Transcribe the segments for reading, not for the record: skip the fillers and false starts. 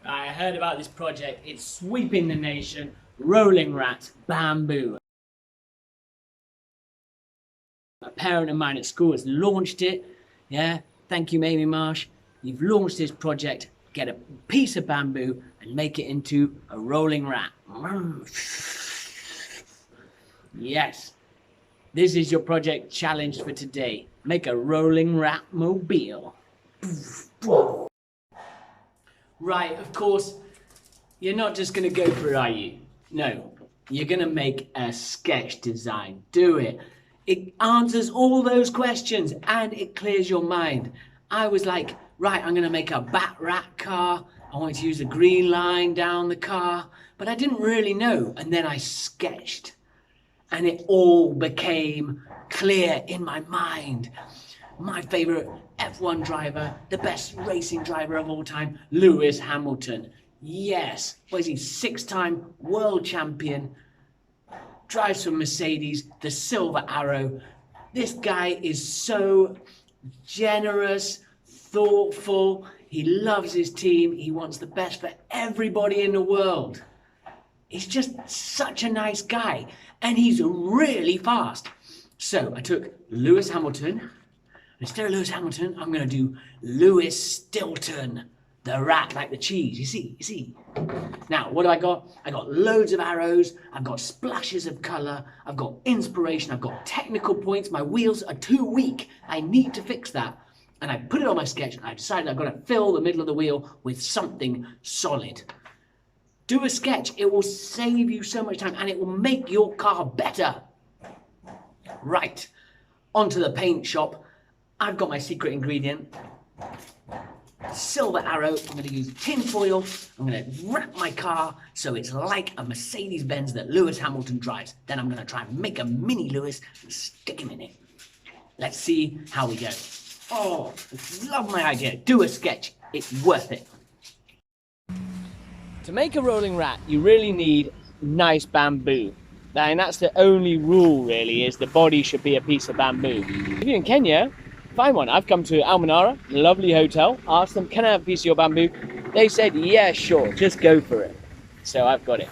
I heard about this project. It's sweeping the nation. Rolling rat bamboo. A parent of mine at school has launched it. Yeah, thank you, Amy Marsh. You've launched this project. Get a piece of bamboo and make it into a rolling rat. Yes, this is your project challenge for today. Make a rolling rat mobile. Right, of course, you're not just gonna go for it, are you? No, you're gonna make a sketch design. Do it. It answers all those questions and it clears your mind. I was like, right, I'm gonna make a bat rat car. I wanted to use a green line down the car, but I didn't really know. And then I sketched and it all became clear in my mind. My favorite F1 driver, the best racing driver of all time, Lewis Hamilton. Yes, was he 6-time world champion? Drives for Mercedes, the Silver Arrow. This guy is so generous, thoughtful. He loves his team. He wants the best for everybody in the world. He's just such a nice guy, and he's really fast. So I took Lewis Hamilton. Instead of Lewis Hamilton, I'm going to do Lewis Stilton, the rat like the cheese. You see? Now, what do I got? I got loads of arrows. I've got splashes of color. I've got inspiration. I've got technical points. My wheels are too weak. I need to fix that. And I put it on my sketch. And I decided I've got to fill the middle of the wheel with something solid. Do a sketch. It will save you so much time and it will make your car better. Right, onto the paint shop. I've got my secret ingredient. Silver Arrow. I'm going to use tin foil. I'm going to wrap my car so it's like a Mercedes-Benz that Lewis Hamilton drives. Then I'm going to try and make a mini Lewis and stick him in it. Let's see how we go. Oh, love my idea. Do a sketch. It's worth it. To make a rolling rat, you really need nice bamboo. And that's the only rule, really, is the body should be a piece of bamboo. If you're in Kenya, find one. I've come to Al Manara, lovely hotel, asked them, can I have a piece of your bamboo? They said, yeah, sure, just go for it. So I've got it.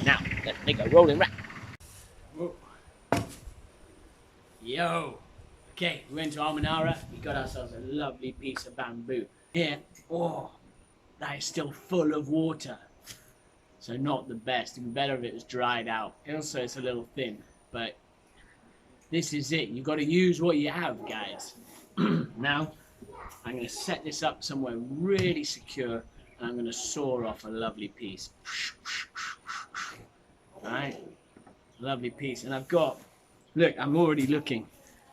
Now, let's make a rolling rat. Whoa. Yo. Okay, we went to Al Manara, we got ourselves a lovely piece of bamboo. Here, oh, that is still full of water. So not the best. It'd be better if it was dried out. Also, it's a little thin, but this is it. You've got to use what you have, guys. Now, I'm going to set this up somewhere really secure, and I'm going to saw off a lovely piece. Right? Lovely piece. And I've got, look, I'm already looking.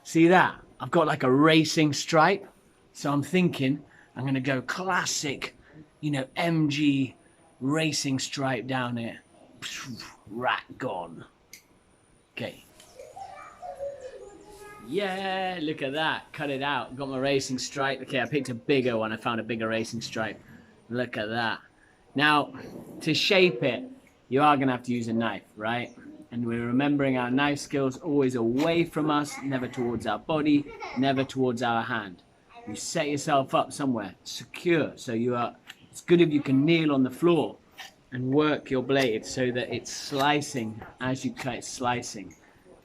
See that? I've got like a racing stripe. So I'm thinking I'm going to go classic, MG racing stripe down here. Rat gone. Okay. Yeah, look at that. Cut it out. Got my racing stripe. Okay, I picked a bigger one. I found a bigger racing stripe. Look at that. Now, to shape it, you are going to have to use a knife, right? And we're remembering our knife skills always away from us, never towards our body, never towards our hand. You set yourself up somewhere secure, so it's good if you can kneel on the floor and work your blade so that it's slicing as you cut, slicing.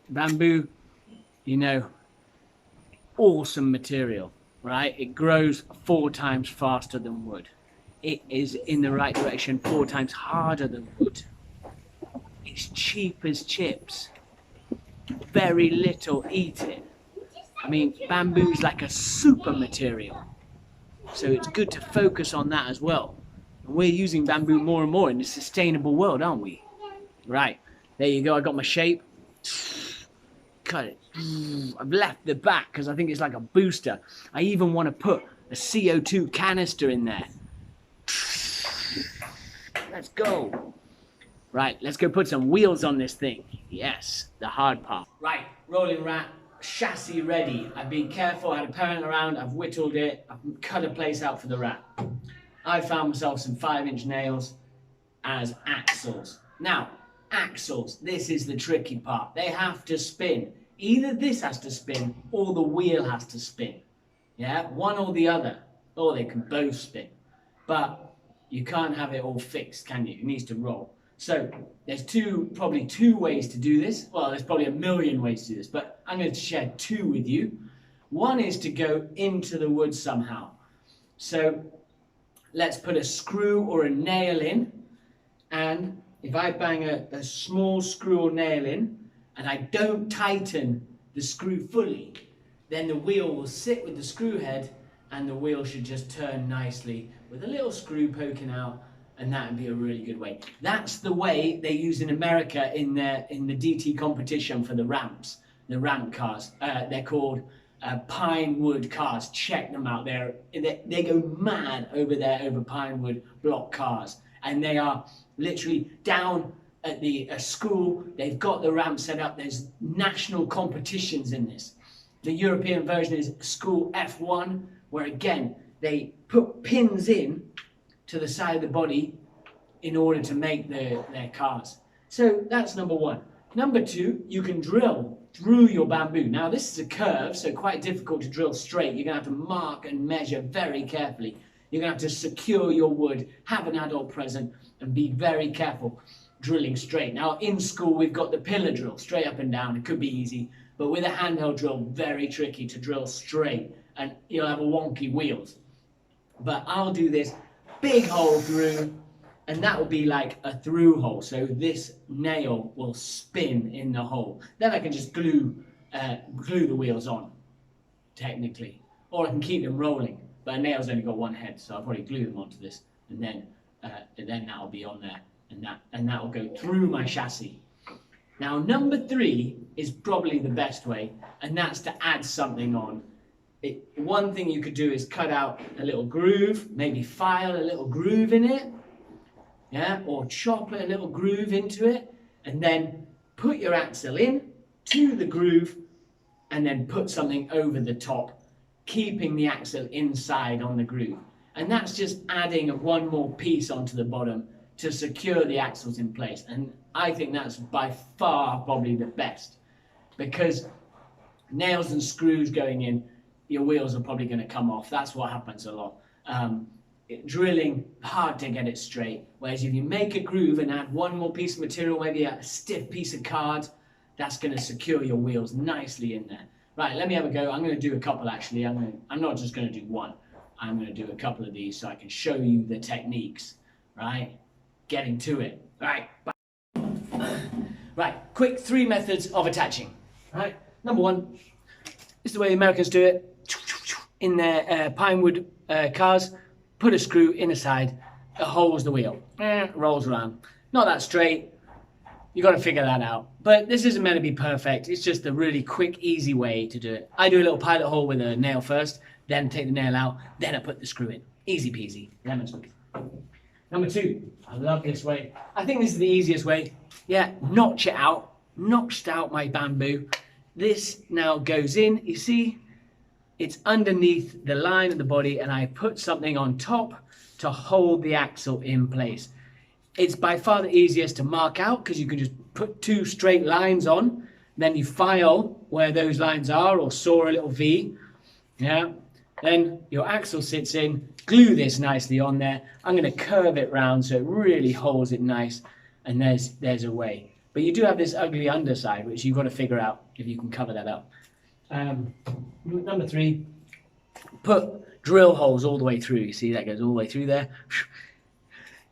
Bamboo, awesome material, right? It grows 4 times faster than wood. It is in the right direction 4 times harder than wood. It's cheap as chips. Very little eat it. I mean, bamboo is like a super material. So it's good to focus on that as well. And we're using bamboo more and more in the sustainable world, aren't we? Right, there you go. I got my shape. Cut it. I've left the back because I think it's like a booster. I even want to put a CO2 canister in there. Let's go. Right, let's go put some wheels on this thing. Yes, the hard part. Right, rolling rat, chassis ready. I've been careful, I had a parent around, I've whittled it, I've cut a place out for the rat. I found myself some 5-inch nails as axles. Now, axles, this is the tricky part. They have to spin. Either this has to spin or the wheel has to spin. Yeah, one or the other. Or they can both spin. But You can't have it all fixed, can you? It needs to roll. So there's probably two ways to do this. Well, there's probably a million ways to do this, but I'm going to share two with you. One is to go into the wood somehow. So let's put a screw or a nail in, and if I bang a small screw or nail in, and I don't tighten the screw fully, then the wheel will sit with the screw head, and the wheel should just turn nicely with a little screw poking out, and that would be a really good way. That's the way they use in America in the DT competition for the ramps, the ramp cars. They're called pine wood cars. Check them out. They go mad over there over pine wood block cars, and they are literally down at the school. They've got the ramp set up. There's national competitions in this. The European version is school F1, where again they put pins in to the side of the body in order to make their cars. So that's number one. Number two, you can drill through your bamboo. Now this is a curve, so quite difficult to drill straight. You're going to have to mark and measure very carefully. You're going to have to secure your wood, have an adult present, and be very careful drilling straight. Now in school we've got the pillar drill, straight up and down. It could be easy, but with a handheld drill, very tricky to drill straight, and you'll have a wonky wheels. But I'll do this big hole through, and that will be like a through hole. So this nail will spin in the hole. Then I can just glue the wheels on, technically. Or I can keep them rolling. But a nail's only got one head, so I'll probably glue them onto this, and then that'll be on there, and that will go through my chassis. Now number three is probably the best way, and that's to add something on. One thing you could do is cut out a little groove, maybe file a little groove in it, yeah, or chop a little groove into it, and then put your axle in to the groove, and then put something over the top, keeping the axle inside on the groove. And that's just adding one more piece onto the bottom to secure the axles in place. And I think that's by far probably the best, because nails and screws going in, your wheels are probably going to come off. That's what happens a lot. Drilling, hard to get it straight. Whereas if you make a groove and add one more piece of material, maybe a stiff piece of card, that's going to secure your wheels nicely in there. Right, let me have a go. I'm going to do a couple actually. I'm not just going to do one. I'm going to do a couple of these so I can show you the techniques. Right, getting to it. Right, right. Quick 3 methods of attaching. Right, number one is the way the Americans do it. In their pine wood cars, put a screw in a side, it holds the wheel, rolls around. Not that straight, you got to figure that out. But this isn't meant to be perfect, it's just a really quick, easy way to do it. I do a little pilot hole with a nail first, then take the nail out, then I put the screw in. Easy peasy, lemon squeeze. Number 2, I love this way. I think this is the easiest way. Yeah, notched out my bamboo. This now goes in, you see? It's underneath the line of the body, and I put something on top to hold the axle in place. It's by far the easiest to mark out, because you can just put 2 straight lines on, then you file where those lines are, or saw a little V. Yeah. Then your axle sits in, glue this nicely on there. I'm going to curve it round so it really holds it nice, and there's a way. But you do have this ugly underside, which you've got to figure out if you can cover that up. Number 3, put drill holes all the way through. You see that goes all the way through there.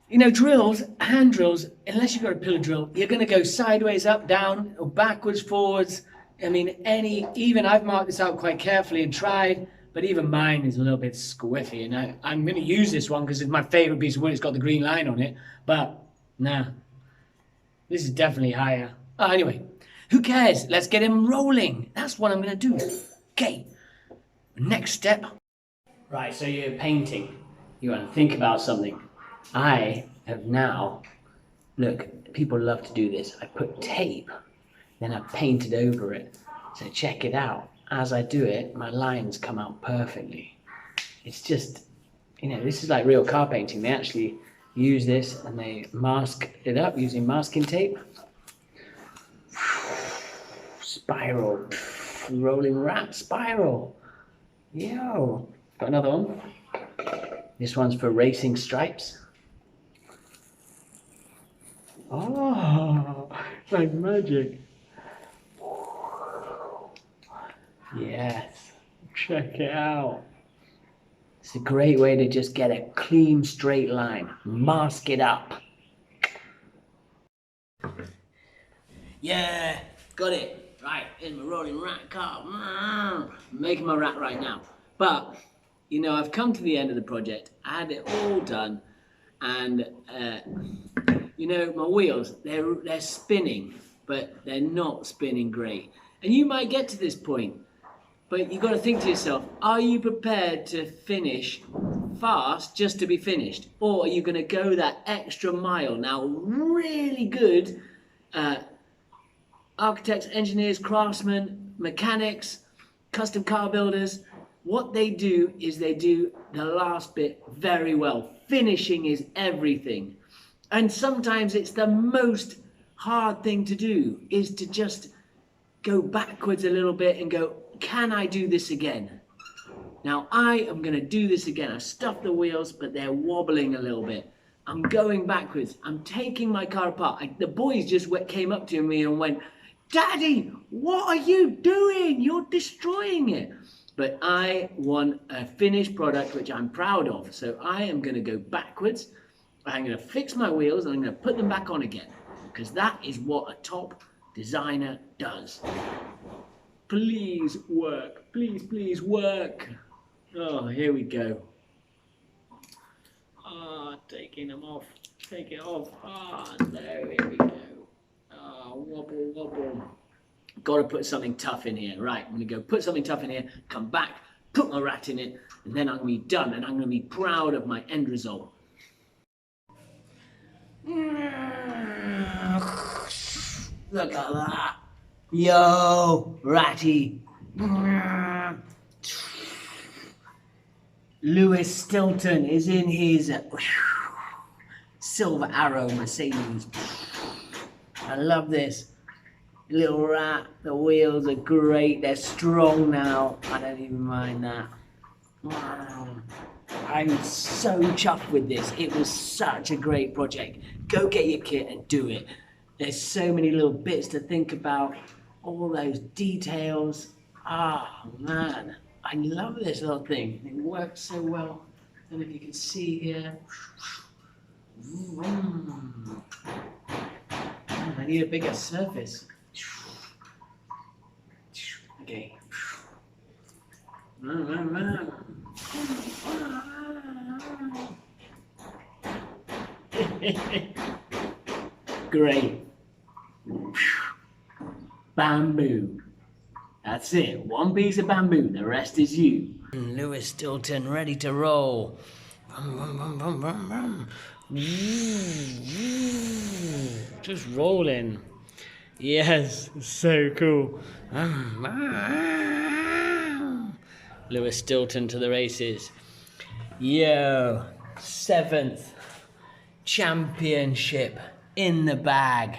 You know, drills, hand drills, unless you've got a pillar drill, you're going to go sideways, up, down, or backwards, forwards. I mean, even I've marked this out quite carefully and tried, but even mine is a little bit squiffy. And I'm going to use this one because it's my favorite piece of wood. It's got the green line on it, but nah, this is definitely higher. Oh, anyway. Who cares? Let's get him rolling. That's what I'm going to do. Okay, next step. Right, so you're painting. You want to think about something. I have now, look, people love to do this. I put tape, then I painted over it. So check it out. As I do it, my lines come out perfectly. It's just, you know, this is like real car painting. They actually use this and they mask it up using masking tape. Spiral, rolling rat spiral. Yo, got another one. This one's for racing stripes. Oh, like magic. Yes, check it out. It's a great way to just get a clean straight line. Mask it up. Yeah, got it. Right, in my rolling rat car. Making my rat right now. But, you know, I've come to the end of the project. I had it all done. And, you know, my wheels, they're spinning. But they're not spinning great. And you might get to this point. But you've got to think to yourself, are you prepared to finish fast just to be finished? Or are you going to go that extra mile? Now, really good architects, engineers, craftsmen, mechanics, custom car builders, what they do is they do the last bit very well. Finishing is everything. And sometimes it's the most hard thing to do, is to just go backwards a little bit and go, can I do this again? Now I am going to do this again. I've stuffed the wheels, but they're wobbling a little bit. I'm going backwards. I'm taking my car apart. The boys just came up to me and went, Daddy, what are you doing? You're destroying it. But I want a finished product, which I'm proud of. So I am going to go backwards. I'm going to fix my wheels and I'm going to put them back on again. Because that is what a top designer does. Please work. Please, please work. Oh, here we go. Ah, taking them off. Take it off. Ah, there, here we go. Ah, wobble, wobble. Got to put something tough in here. Right, I'm going to go put something tough in here, come back, put my rat in it, and then I'm going to be done, and I'm going to be proud of my end result. Look at that. Yo, ratty. Lewis Stilton is in his silver arrow Mercedes. I love this. Little rat, the wheels are great, they're strong now. I don't even mind that. I'm so chuffed with this. It was such a great project. Go get your kit and do it. There's so many little bits to think about. All those details. Ah, man. I love this little thing. It works so well. I don't know if you can see here. I need a bigger surface. Okay. Great. Bamboo. That's it. One piece of bamboo. The rest is you. Lewis Stilton ready to roll. Just rolling. Yes, so cool. Lewis Stilton to the races. Yo, 7th championship in the bag.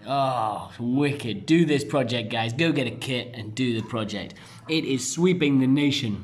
Oh, wicked. Do this project, guys. Go get a kit and do the project. It is sweeping the nation.